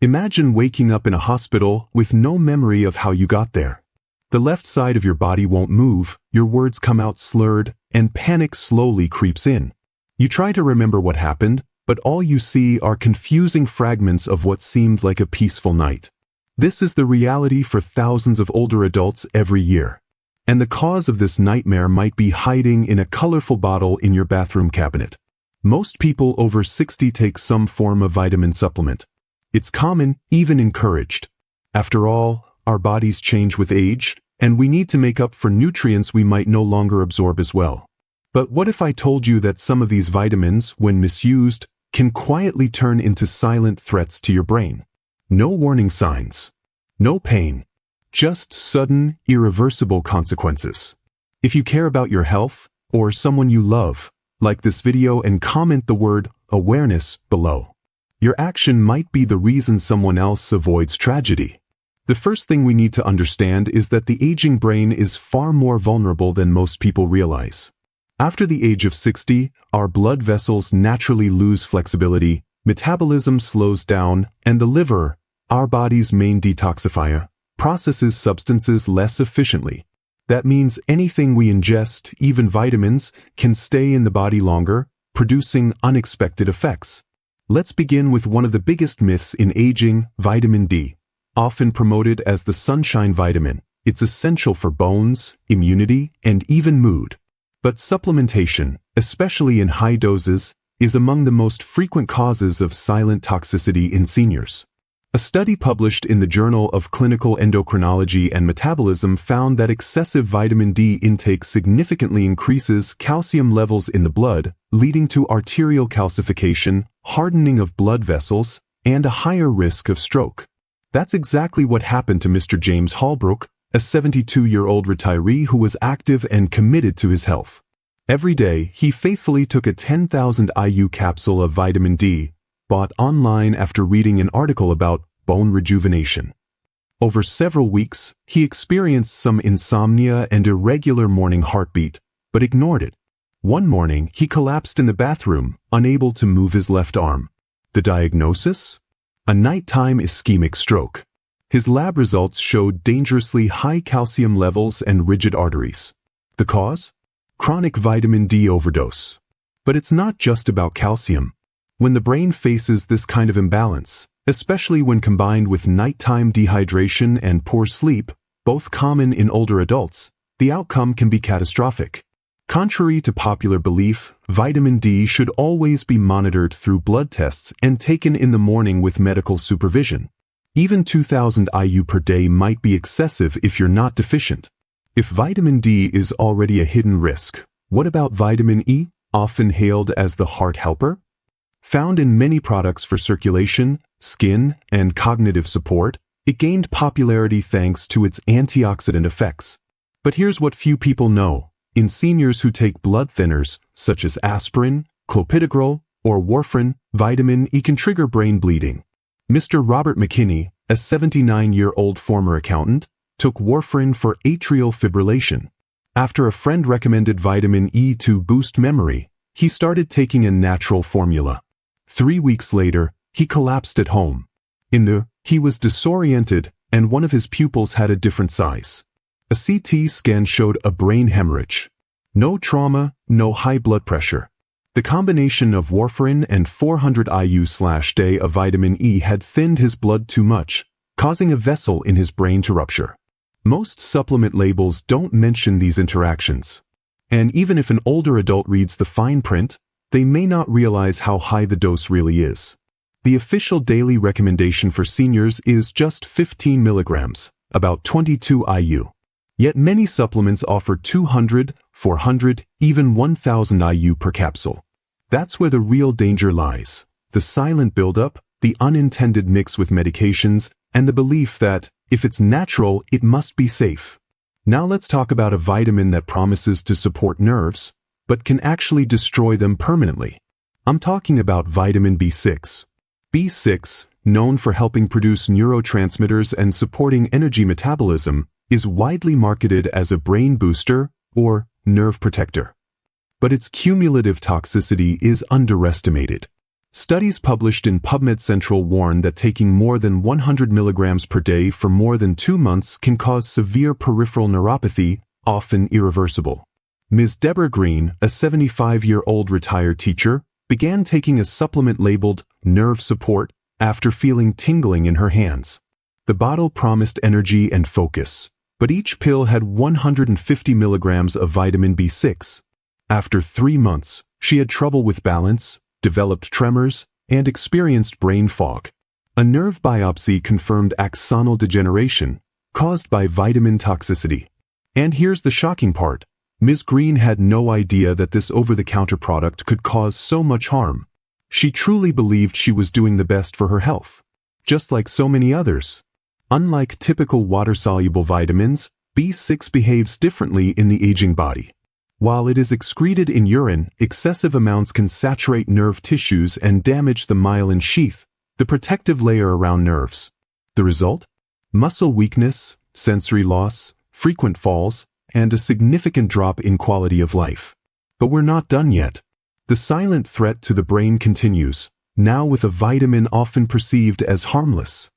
Imagine waking up in a hospital with no memory of how you got there. The left side of your body won't move, your words come out slurred, and panic slowly creeps in. You try to remember what happened, but all you see are confusing fragments of what seemed like a peaceful night. This is the reality for thousands of older adults every year. And the cause of this nightmare might be hiding in a colorful bottle in your bathroom cabinet. Most people over 60 take some form of vitamin supplement. It's common, even encouraged. After all, our bodies change with age, and we need to make up for nutrients we might no longer absorb as well. But what if I told you that some of these vitamins, when misused, can quietly turn into silent threats to your brain? No warning signs. No pain. Just sudden, irreversible consequences. If you care about your health, or someone you love, like this video and comment the word awareness below. Your action might be the reason someone else avoids tragedy. The first thing we need to understand is that the aging brain is far more vulnerable than most people realize. After the age of 60, our blood vessels naturally lose flexibility, metabolism slows down, and the liver, our body's main detoxifier, processes substances less efficiently. That means anything we ingest, even vitamins, can stay in the body longer, producing unexpected effects. Let's begin with one of the biggest myths in aging, vitamin D. Often promoted as the sunshine vitamin, it's essential for bones, immunity, and even mood. But supplementation, especially in high doses, is among the most frequent causes of silent toxicity in seniors. A study published in the Journal of Clinical Endocrinology and Metabolism found that excessive vitamin D intake significantly increases calcium levels in the blood, leading to arterial calcification, hardening of blood vessels, and a higher risk of stroke. That's exactly what happened to Mr. James Holbrook, a 72-year-old retiree who was active and committed to his health. Every day, he faithfully took a 10,000 IU capsule of vitamin D, bought online after reading an article about bone rejuvenation. Over several weeks, he experienced some insomnia and irregular morning heartbeat, but ignored it. One morning, he collapsed in the bathroom, unable to move his left arm. The diagnosis? A nighttime ischemic stroke. His lab results showed dangerously high calcium levels and rigid arteries. The cause? Chronic vitamin D overdose. But it's not just about calcium. When the brain faces this kind of imbalance, especially when combined with nighttime dehydration and poor sleep, both common in older adults, the outcome can be catastrophic. Contrary to popular belief, vitamin D should always be monitored through blood tests and taken in the morning with medical supervision. Even 2,000 IU per day might be excessive if you're not deficient. If vitamin D is already a hidden risk, what about vitamin E, often hailed as the heart helper? Found in many products for circulation, skin, and cognitive support, it gained popularity thanks to its antioxidant effects. But here's what few people know. In seniors who take blood thinners, such as aspirin, clopidogrel, or warfarin, vitamin E can trigger brain bleeding. Mr. Robert McKinney, a 79-year-old former accountant, took warfarin for atrial fibrillation. After a friend recommended vitamin E to boost memory, he started taking a natural formula. 3 weeks later, he collapsed at home. He was disoriented, and one of his pupils had a different size. A CT scan showed a brain hemorrhage. No trauma, no high blood pressure. The combination of warfarin and 400 IU/day of vitamin E had thinned his blood too much, causing a vessel in his brain to rupture. Most supplement labels don't mention these interactions. And even if an older adult reads the fine print, they may not realize how high the dose really is. The official daily recommendation for seniors is just 15 milligrams, about 22 IU. Yet many supplements offer 200, 400, even 1,000 IU per capsule. That's where the real danger lies. The silent buildup, the unintended mix with medications, and the belief that, if it's natural, it must be safe. Now let's talk about a vitamin that promises to support nerves, but can actually destroy them permanently. I'm talking about vitamin B6. B6, known for helping produce neurotransmitters and supporting energy metabolism, is widely marketed as a brain booster or nerve protector. But its cumulative toxicity is underestimated. Studies published in PubMed Central warn that taking more than 100 milligrams per day for more than 2 months can cause severe peripheral neuropathy, often irreversible. Ms. Deborah Green, a 75-year-old retired teacher, began taking a supplement labeled Nerve Support after feeling tingling in her hands. The bottle promised energy and focus, but each pill had 150 milligrams of vitamin B6. After 3 months, she had trouble with balance, developed tremors, and experienced brain fog. A nerve biopsy confirmed axonal degeneration, caused by vitamin toxicity. And here's the shocking part. Ms. Green had no idea that this over-the-counter product could cause so much harm. She truly believed she was doing the best for her health, just like so many others. Unlike typical water-soluble vitamins, B6 behaves differently in the aging body. While it is excreted in urine, excessive amounts can saturate nerve tissues and damage the myelin sheath, the protective layer around nerves. The result? Muscle weakness, sensory loss, frequent falls, and a significant drop in quality of life. But we're not done yet. The silent threat to the brain continues, now with a vitamin often perceived as harmless.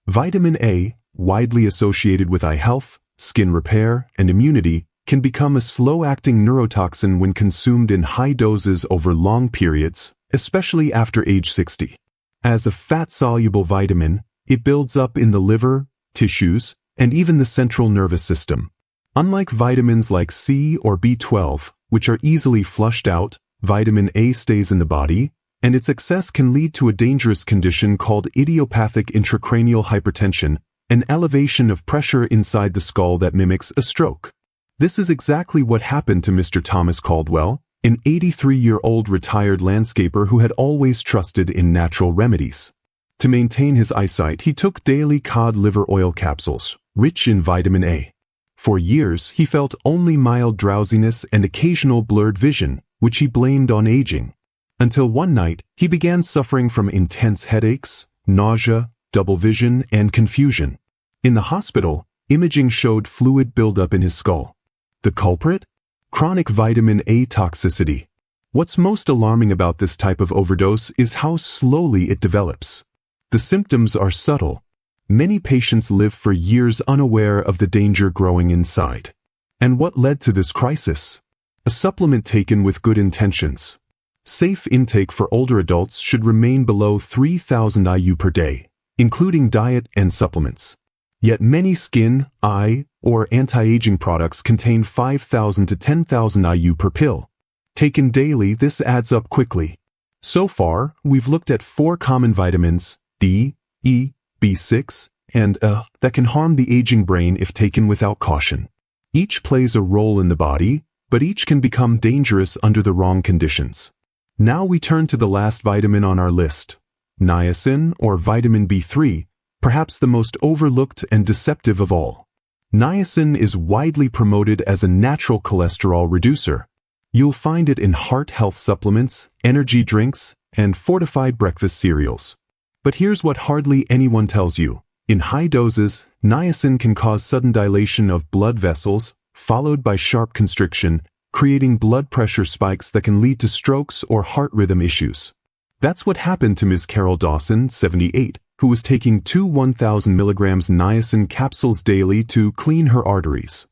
Vitamin A, widely associated with eye health, skin repair, and immunity, can become a slow-acting neurotoxin when consumed in high doses over long periods, especially after age 60. As a fat-soluble vitamin, it builds up in the liver, tissues, and even the central nervous system. Unlike vitamins like C or B12, which are easily flushed out, vitamin A stays in the body, and its excess can lead to a dangerous condition called idiopathic intracranial hypertension, an elevation of pressure inside the skull that mimics a stroke. This is exactly what happened to Mr. Thomas Caldwell, an 83-year-old retired landscaper who had always trusted in natural remedies. To maintain his eyesight, he took daily cod liver oil capsules, rich in vitamin A. For years, he felt only mild drowsiness and occasional blurred vision, which he blamed on aging. Until one night, he began suffering from intense headaches, nausea, double vision, and confusion. In the hospital, imaging showed fluid buildup in his skull. The culprit? Chronic vitamin A toxicity. What's most alarming about this type of overdose is how slowly it develops. The symptoms are subtle. Many patients live for years unaware of the danger growing inside. And what led to this crisis? A supplement taken with good intentions. Safe intake for older adults should remain below 3,000 IU per day, including diet and supplements. Yet many skin, eye, or anti-aging products contain 5,000 to 10,000 IU per pill. Taken daily, this adds up quickly. So far, we've looked at 4 common vitamins, D, E, B6, and that can harm the aging brain if taken without caution. Each plays a role in the body, but each can become dangerous under the wrong conditions. Now we turn to the last vitamin on our list, niacin or vitamin B3, perhaps the most overlooked and deceptive of all. Niacin is widely promoted as a natural cholesterol reducer. You'll find it in heart health supplements, energy drinks, and fortified breakfast cereals. But here's what hardly anyone tells you. In high doses, niacin can cause sudden dilation of blood vessels, followed by sharp constriction, creating blood pressure spikes that can lead to strokes or heart rhythm issues. That's what happened to Ms. Carol Dawson, 78, who was taking 2 1,000 milligrams niacin capsules daily to clean her arteries.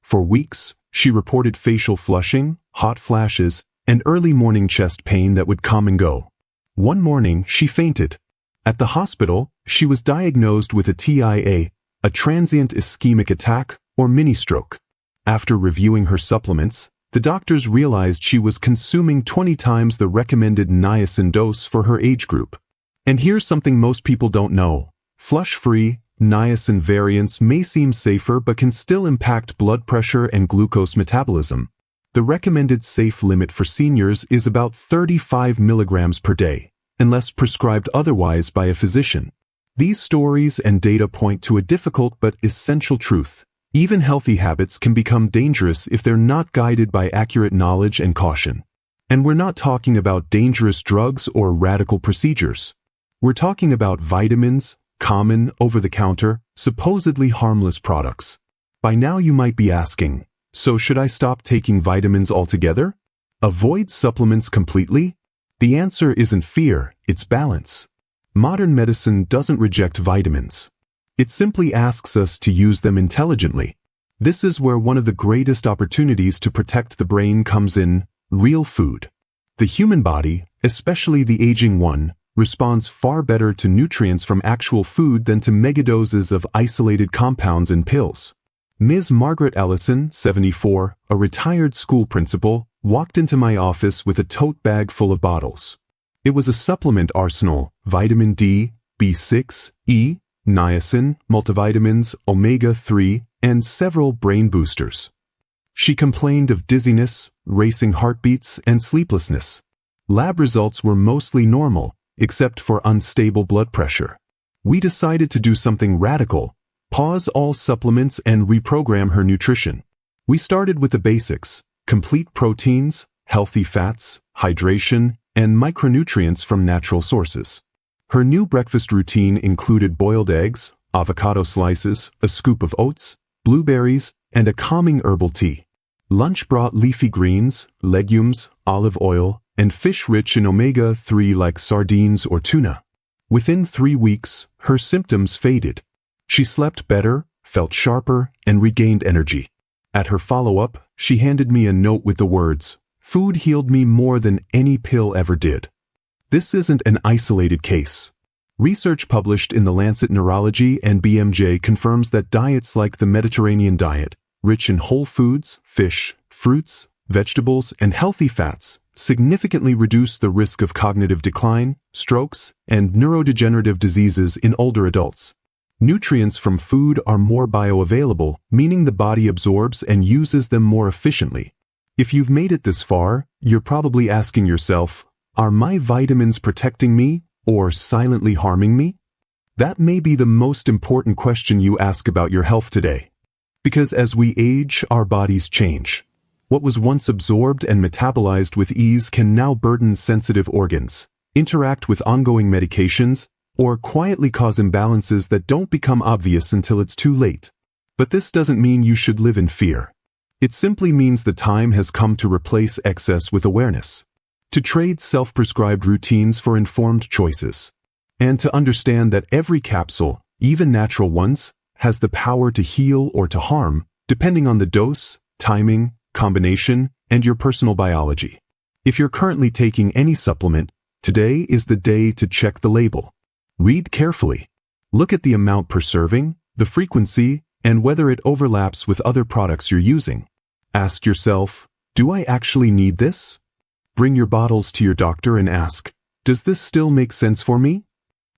For weeks, she reported facial flushing, hot flashes, and early morning chest pain that would come and go. One morning, she fainted. At the hospital, she was diagnosed with a TIA, a transient ischemic attack or mini-stroke. After reviewing her supplements, the doctors realized she was consuming 20 times the recommended niacin dose for her age group. And here's something most people don't know. Flush-free, niacin variants may seem safer but can still impact blood pressure and glucose metabolism. The recommended safe limit for seniors is about 35 milligrams per day, unless prescribed otherwise by a physician. These stories and data point to a difficult but essential truth. Even healthy habits can become dangerous if they're not guided by accurate knowledge and caution. And we're not talking about dangerous drugs or radical procedures. We're talking about vitamins, common, over-the-counter, supposedly harmless products. By now you might be asking, so should I stop taking vitamins altogether? Avoid supplements completely? The answer isn't fear, it's balance. Modern medicine doesn't reject vitamins. It simply asks us to use them intelligently. This is where one of the greatest opportunities to protect the brain comes in: real food. The human body, especially the aging one, responds far better to nutrients from actual food than to megadoses of isolated compounds in pills. Ms. Margaret Ellison, 74, a retired school principal, walked into my office with a tote bag full of bottles. It was a supplement arsenal: vitamin D, B6, E, niacin, multivitamins, omega-3, and several brain boosters. She complained of dizziness, racing heartbeats, and sleeplessness. Lab results were mostly normal, except for unstable blood pressure. We decided to do something radical: pause all supplements and reprogram her nutrition. We started with the basics: complete proteins, healthy fats, hydration, and micronutrients from natural sources. Her new breakfast routine included boiled eggs, avocado slices, a scoop of oats, blueberries, and a calming herbal tea. Lunch brought leafy greens, legumes, olive oil, and fish rich in omega-3 like sardines or tuna. Within 3 weeks, her symptoms faded. She slept better, felt sharper, and regained energy. At her follow-up, she handed me a note with the words, "Food healed me more than any pill ever did." This isn't an isolated case. Research published in The Lancet Neurology and BMJ confirms that diets like the Mediterranean diet, rich in whole foods, fish, fruits, vegetables, and healthy fats, significantly reduce the risk of cognitive decline, strokes, and neurodegenerative diseases in older adults. Nutrients from food are more bioavailable, meaning the body absorbs and uses them more efficiently. If you've made it this far, you're probably asking yourself, are my vitamins protecting me or silently harming me? That may be the most important question you ask about your health today. Because as we age, our bodies change. What was once absorbed and metabolized with ease can now burden sensitive organs, interact with ongoing medications, or quietly cause imbalances that don't become obvious until it's too late. But this doesn't mean you should live in fear. It simply means the time has come to replace excess with awareness, to trade self-prescribed routines for informed choices, and to understand that every capsule, even natural ones, has the power to heal or to harm, depending on the dose, timing, combination, and your personal biology. If you're currently taking any supplement, today is the day to check the label. Read carefully. Look at the amount per serving, the frequency, and whether it overlaps with other products you're using. Ask yourself, do I actually need this? Bring your bottles to your doctor and ask, does this still make sense for me?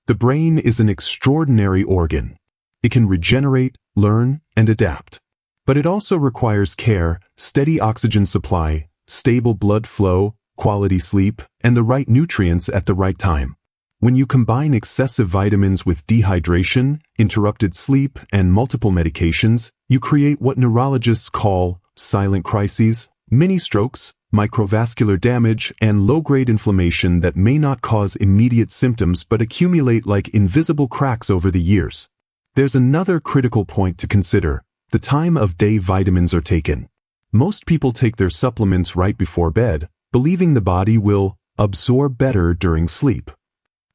The brain is an extraordinary organ. It can regenerate, learn, and adapt. But it also requires care, steady oxygen supply, stable blood flow, quality sleep, and the right nutrients at the right time. When you combine excessive vitamins with dehydration, interrupted sleep, and multiple medications, you create what neurologists call silent crises, mini strokes, microvascular damage, and low-grade inflammation that may not cause immediate symptoms but accumulate like invisible cracks over the years. There's another critical point to consider: the time of day vitamins are taken. Most people take their supplements right before bed, believing the body will absorb better during sleep.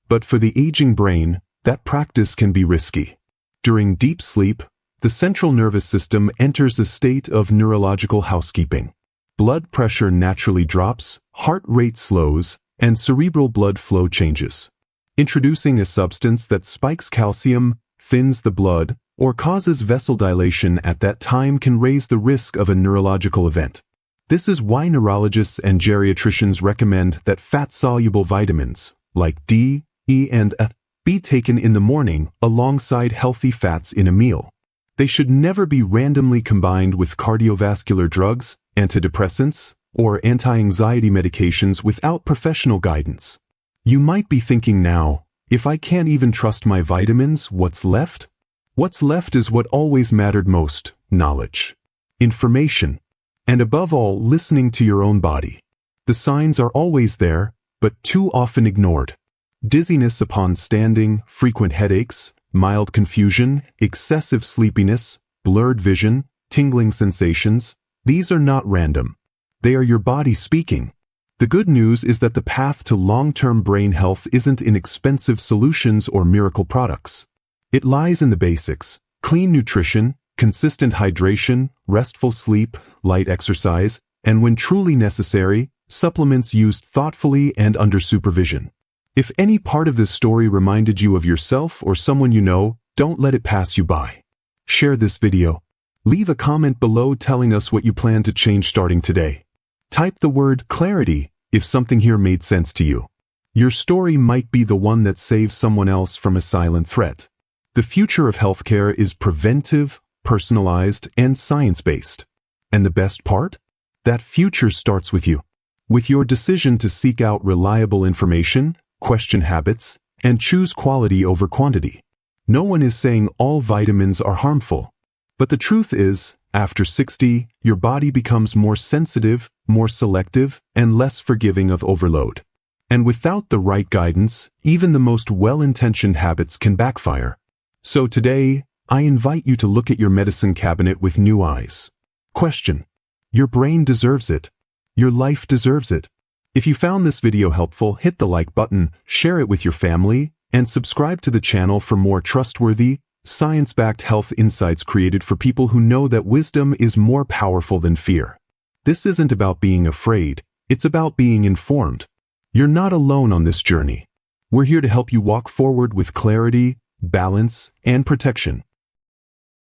But for the aging brain, that practice can be risky. During deep sleep, the central nervous system enters a state of neurological housekeeping. Blood pressure naturally drops, heart rate slows, and cerebral blood flow changes. Introducing a substance that spikes calcium, thins the blood, or causes vessel dilation at that time can raise the risk of a neurological event. This is why neurologists and geriatricians recommend that fat-soluble vitamins, like D, E, and F, be taken in the morning alongside healthy fats in a meal. They should never be randomly combined with cardiovascular drugs, antidepressants, or anti-anxiety medications without professional guidance. You might be thinking now, if I can't even trust my vitamins, what's left? What's left is what always mattered most: knowledge, information, and above all, listening to your own body. The signs are always there, but too often ignored. Dizziness upon standing, frequent headaches, mild confusion, excessive sleepiness, blurred vision, tingling sensations. These are not random. They are your body speaking. The good news is that the path to long-term brain health isn't in expensive solutions or miracle products. It lies in the basics: clean nutrition, consistent hydration, restful sleep, light exercise, and when truly necessary, supplements used thoughtfully and under supervision. If any part of this story reminded you of yourself or someone you know, don't let it pass you by. Share this video. Leave a comment below telling us what you plan to change starting today. Type the word clarity if something here made sense to you. Your story might be the one that saves someone else from a silent threat. The future of healthcare is preventive, personalized, and science-based. And the best part? That future starts with you. With your decision to seek out reliable information, question habits, and choose quality over quantity. No one is saying all vitamins are harmful. But the truth is, after 60, your body becomes more sensitive, more selective, and less forgiving of overload. And without the right guidance, even the most well-intentioned habits can backfire. So today, I invite you to look at your medicine cabinet with new eyes. Question: your brain deserves it. Your life deserves it. If you found this video helpful, hit the like button, share it with your family, and subscribe to the channel for more trustworthy, science-backed health insights created for people who know that wisdom is more powerful than fear. This isn't about being afraid, it's about being informed. You're not alone on this journey. We're here to help you walk forward with clarity, balance, and protection.